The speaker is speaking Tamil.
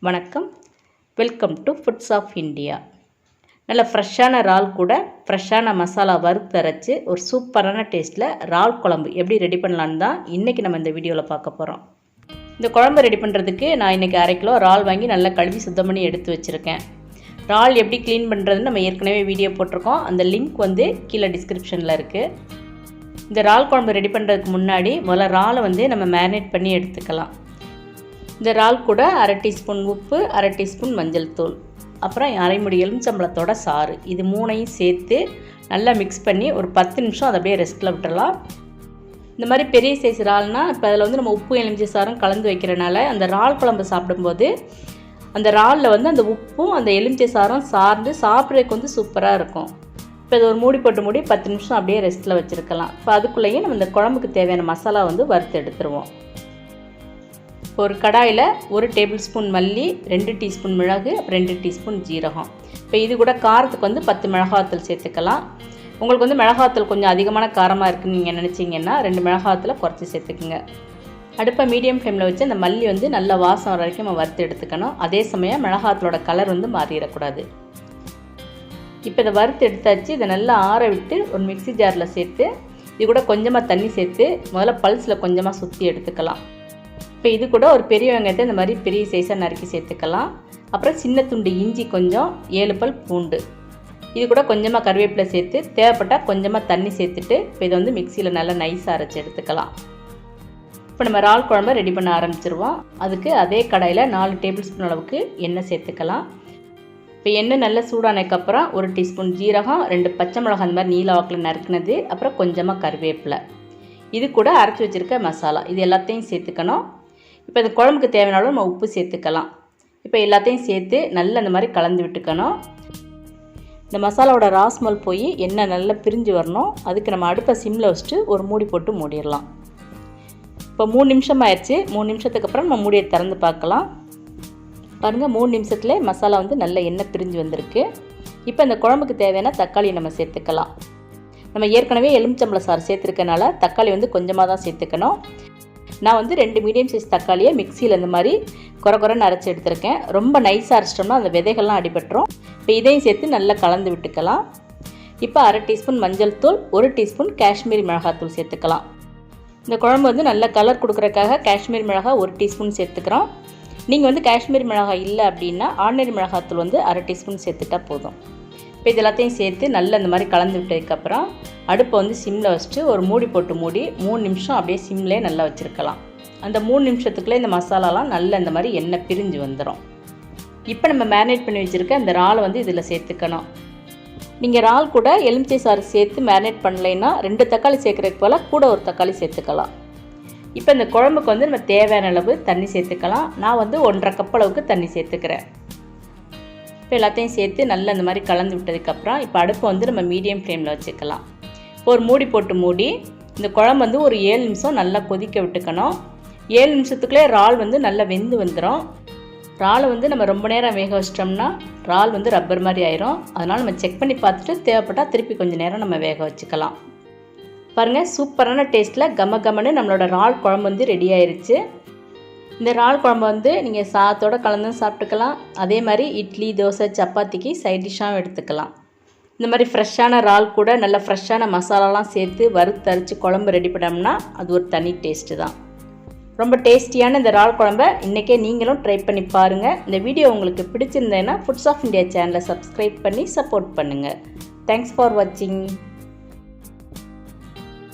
வணக்கம், welcome to foods of India. நல்ல ஃப்ரெஷ்ஷான இறால் கூட ஃப்ரெஷ்ஷான மசாலா வறுத்தரைச்சி ஒரு சூப்பரான டேஸ்ட்டில் இறால் குழம்பு எப்படி ரெடி பண்ணலான்னு தான் இன்றைக்கி நம்ம இந்த வீடியோவில் பார்க்க போகிறோம். இந்த குழம்பு ரெடி பண்ணுறதுக்கு நான் இன்றைக்கி 1/2 கிலோ இறால் வாங்கி நல்லா கழுவி சுத்தம் பண்ணி எடுத்து வச்சுருக்கேன். இறால் எப்படி க்ளீன் பண்ணுறதுன்னு நம்ம ஏற்கனவே வீடியோ போட்டிருக்கோம். அந்த லிங்க் வந்து கீழே டிஸ்கிரிப்ஷனில் இருக்குது. இந்த இறால் குழம்பு ரெடி பண்ணுறதுக்கு முன்னாடி முதல்ல இறாலை வந்து நம்ம மேரினேட் பண்ணி எடுத்துக்கலாம். இந்த இறால் கூட 1/2 டீஸ்பூன் உப்பு, 1/2 டீஸ்பூன் மஞ்சள் தூள், அப்புறம் 1/2 மூடி எலுமிச்சம்பழத்தோட சாறு, இது மூணையும் சேர்த்து நல்லா மிக்ஸ் பண்ணி ஒரு 10 நிமிஷம் அதை அப்படியே ரெஸ்ட்டில் விட்டுறலாம். இந்த மாதிரி பெரிய சைஸ் இறால்னால் இப்போ அதில் வந்து நம்ம உப்பு எலுமிச்சை சாரும் கலந்து வைக்கிறனால அந்த இறால் குழம்பு சாப்பிடும்போது அந்த இறாலில் வந்து அந்த உப்பும் அந்த எலுமிச்சை சாரும் சார்ந்து சாப்பிட்றதுக்கு வந்து சூப்பராக இருக்கும். இப்போ இது ஒரு மூடி போட்டு மூடி 10 நிமிஷம் அப்படியே ரெஸ்ட்டில் வச்சுருக்கலாம். இப்போ அதுக்குள்ளேயே நம்ம இந்த குழம்புக்கு தேவையான மசாலா வந்து வறுத்து எடுத்துருவோம். ஒரு கடாயில் 1 டேபிள் ஸ்பூன் மல்லி, 2 டீஸ்பூன் மிளகு, 2 டீஸ்பூன் ஜீரகம். இப்போ இது கூட காரத்துக்கு வந்து 10 மிளகாத்தூள் சேர்த்துக்கலாம். உங்களுக்கு வந்து மிளகாத்தூள் கொஞ்சம் அதிகமான காரமாக இருக்குன்னு நீங்கள் நினச்சிங்கன்னா 2 மிளகாத்தூளை குறைச்சி சேர்த்துக்குங்க. அடுப்பை மீடியம் ஃப்ளேமில் வச்சு அந்த மல்லி வந்து நல்லா வாசம் வர வரைக்கும் நம்ம வறுத்து எடுத்துக்கணும். அதே சமயம் மிளகாத்தூளோட கலர் வந்து மாறிடக்கூடாது. இப்போ இதை வறுத்து எடுத்தாச்சு. இதை நல்லா ஆற விட்டு ஒரு மிக்ஸி ஜாரில் சேர்த்து இது கூட கொஞ்சமாக தண்ணி சேர்த்து முதல்ல பல்ஸில் கொஞ்சமாக சுற்றி எடுத்துக்கலாம். இப்போ இது கூட ஒரு பெரிய வெங்காயத்தை இந்த மாதிரி பெரிய சைஸாக நறுக்கி சேர்த்துக்கலாம். அப்புறம் சின்ன துண்டு இஞ்சி, கொஞ்சம் 7 பல் பூண்டு, இது கூட கொஞ்சமாக கருவேப்பிலை சேர்த்து தேவைப்பட்டால் கொஞ்சமாக தண்ணி சேர்த்துட்டு இப்போ இதை வந்து மிக்சியில் நல்லா நைஸாக அரைச்சி எடுத்துக்கலாம். இப்போ நம்ம இறால் குழம்பை ரெடி பண்ண ஆரம்பிச்சிருவோம். அதுக்கு அதே கடாயில் 4 டேபிள் ஸ்பூன் அளவுக்கு எண்ணெய் சேர்த்துக்கலாம். இப்போ எண்ணெய் நல்லா சூடானதுக்கப்புறம் 1 டீஸ்பூன் ஜீரகம், 2 பச்சை மிளகாய் அந்த மாதிரி நீல வாக்கில் நறுக்குனது, அப்புறம் கொஞ்சமாக கருவேப்பிலை, இது கூட அரைச்சி வச்சுருக்க மசாலா, இது எல்லாத்தையும் சேர்த்துக்கணும். இப்போ இந்த குழம்புக்கு தேவையான நம்ம உப்பு சேர்த்துக்கலாம். இப்போ எல்லாத்தையும் சேர்த்து நல்லா இந்த மாதிரி கலந்து விட்டுக்கணும். இந்த மசாலாவோட ராஸ்மல் போய் எண்ணெய் நல்லா பிரிஞ்சு வரணும். அதுக்கு நம்ம அடுப்பை சிம்மில் வச்சுட்டு ஒரு மூடி போட்டு மூடிடலாம். இப்போ 3 நிமிஷம் ஆயிடுச்சு. 3 நிமிஷத்துக்கு அப்புறம் நம்ம மூடியை திறந்து பார்க்கலாம். பாருங்கள், 3 நிமிஷத்துல மசாலா வந்து நல்ல எண்ணெய் பிரிஞ்சு வந்திருக்கு. இப்போ இந்த குழம்புக்கு தேவையான தக்காளி நம்ம சேர்த்துக்கலாம். நம்ம ஏற்கனவே எலுமிச்சம்பழ சாறு சேர்த்துருக்கனால தக்காளி வந்து கொஞ்சமாக தான் சேர்த்துக்கணும். நான் வந்து 2 மீடியம் சைஸ் தக்காளியை மிக்சியில் இந்த மாதிரி குறைன்னு அரைச்சி எடுத்துருக்கேன். ரொம்ப நைஸாக அரைச்சிட்டோம்னா அந்த விதைகள்லாம் அடிபட்டுரும். இப்போ இதையும் சேர்த்து நல்லா கலந்து விட்டுக்கலாம். இப்போ 1/2 டீஸ்பூன் மஞ்சள் தூள், 1 டீஸ்பூன் காஷ்மீரி மிளகாத்தூள் சேர்த்துக்கலாம். இந்த குழம்பு வந்து நல்ல கலர் கொடுக்குறதுக்காக காஷ்மீரி மிளகாய் 1 டீஸ்பூன் சேர்த்துக்கிறோம். நீங்கள் வந்து காஷ்மீரி மிளகாய் இல்லை அப்படின்னா ஆர்டினரி மிளகாத்தூள் வந்து 1/2 டீஸ்பூன் சேர்த்துட்டா போதும். இப்போ இது எல்லாத்தையும் சேர்த்து நல்லா இந்த மாதிரி கலந்து விட்டதுக்கப்புறம் அடுப்பை வந்து சிம்மில் வச்சுட்டு ஒரு மூடி போட்டு மூடி 3 நிமிஷம் அப்படியே சிம்லேயே நல்லா வச்சுருக்கலாம். அந்த 3 நிமிஷத்துக்குள்ளே இந்த மசாலாலாம் நல்லா இந்த மாதிரி எண்ணெய் பிரிஞ்சு வந்துடும். இப்போ நம்ம மேரினேட் பண்ணி வச்சுருக்க இந்த இறாலை வந்து இதில் சேர்த்துக்கணும். நீங்கள் இறால் கூட எலுமிச்சை சாறு சேர்த்து மேரினேட் பண்ணலைன்னா 2 தக்காளி சேர்க்குறதுக்கு போல் கூட ஒரு தக்காளி சேர்த்துக்கலாம். இப்போ இந்த குழம்புக்கு வந்து நம்ம தேவையான அளவு தண்ணி சேர்த்துக்கலாம். நான் வந்து 1.5 கப் அளவுக்கு தண்ணி சேர்த்துக்கிறேன். இப்போ எல்லாத்தையும் சேர்த்து நல்லா இந்த மாதிரி கலந்து விட்டதுக்கப்புறம் இப்போ அடுப்பை வந்து நம்ம மீடியம் ஃப்ளேமில் வச்சுக்கலாம். இப்போ ஒரு மூடி போட்டு மூடி இந்த குழம்பு வந்து ஒரு 7 நிமிஷம் நல்லா கொதிக்க விட்டுக்கணும். 7 நிமிஷத்துக்குள்ளே இறால் வந்து நல்லா வெந்து வந்துடும். இறாலை வந்து நம்ம ரொம்ப நேரம் வேக வச்சிட்டோம்னா இறால் வந்து ரப்பர் மாதிரி ஆயிரும். அதனால் நம்ம செக் பண்ணி பார்த்துட்டு தேவைப்பட்டால் திருப்பி கொஞ்சம் நேரம் நம்ம வேக வச்சுக்கலாம். பாருங்கள், சூப்பரான டேஸ்ட்டில் கமன்னு நம்மளோட இறால் குழம்பு வந்து ரெடி ஆயிடுச்சு. இந்த இறால் குழம்பு வந்து நீங்கள் சாதத்தோடு கலந்தும் சாப்பிட்டுக்கலாம். அதே மாதிரி இட்லி, தோசை, சப்பாத்திக்கு சைட் டிஷ்ஷாகவும் எடுத்துக்கலாம். இந்த மாதிரி ஃப்ரெஷ்ஷான இறால் கூட நல்ல ஃப்ரெஷ்ஷான மசாலாலாம் சேர்த்து வறுத்தரைச்சி குழம்பு ரெடி பண்ணோம்னா அது ஒரு தனி டேஸ்ட்டு தான். ரொம்ப டேஸ்டியான இந்த இறால் குழம்பை இன்றைக்கே நீங்களும் ட்ரை பண்ணி பாருங்கள். இந்த வீடியோ உங்களுக்கு பிடிச்சிருந்தேன்னா ஃபுட்ஸ் ஆஃப் இந்தியா சேனலை சப்ஸ்கிரைப் பண்ணி சப்போர்ட் பண்ணுங்கள். தேங்க்ஸ் ஃபார் வாட்சிங்.